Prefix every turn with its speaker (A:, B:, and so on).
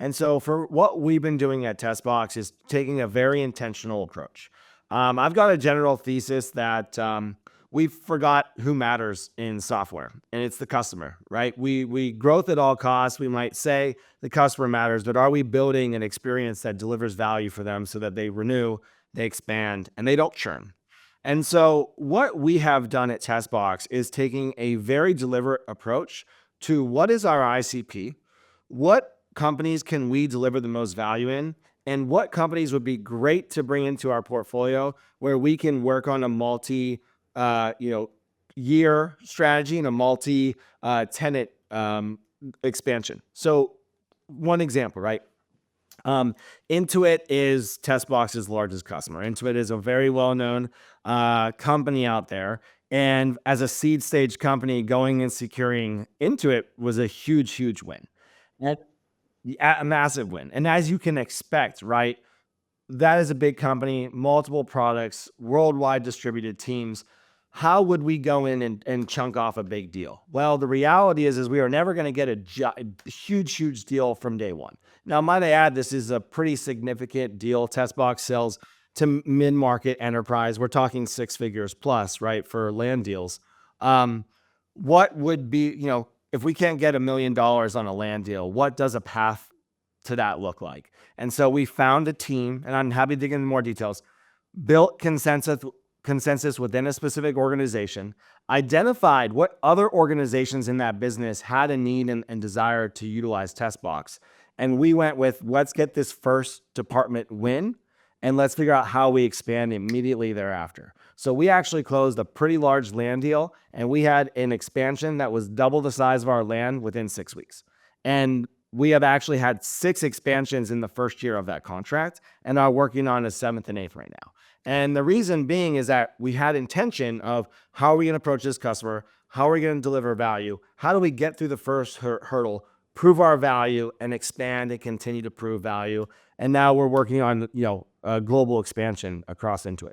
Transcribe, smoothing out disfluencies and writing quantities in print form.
A: And so for what we've been doing at TestBox is taking a very intentional approach. I've got a general thesis that we forgot who matters in software, and it's the customer, right? We growth at all costs. We might say the customer matters, but are we building an experience that delivers value for them so that they renew, they expand, and they don't churn? And so what we have done at TestBox is taking a very deliberate approach to what is our ICP, what companies can we deliver the most value in, and what companies would be great to bring into our portfolio where we can work on a multi year strategy and a multi tenant expansion. So one example, right? Intuit is TestBox's largest customer. Intuit is a very well-known company out there. And as a seed stage company, going and securing Intuit was a huge, huge win. And a massive win. And as you can expect, right, that is a big company, multiple products, worldwide distributed teams. How would we go in and chunk off a big deal? Well, the reality is we are never going to get a huge, huge deal from day one. Now, might I add, this is a pretty significant deal. TestBox sells to mid-market enterprise. We're talking six figures plus, right, for land deals. What would be, if we can't get $1 million on a land deal, what does a path to that look like? And so we found a team, and I'm happy to dig into more details, built consensus within a specific organization, identified what other organizations in that business had a need and desire to utilize TestBox. And we went with, let's get this first department win, and let's figure out how we expand immediately thereafter. So we actually closed a pretty large land deal, and we had an expansion that was double the size of our land within 6 weeks. And we have actually had 6 expansions in the first year of that contract and are working on a 7th and 8th right now. And the reason being is that we had intention of how are we going to approach this customer? How are we going to deliver value? How do we get through the first hurdle, prove our value, and expand and continue to prove value? And now we're working on, a global expansion across Intuit.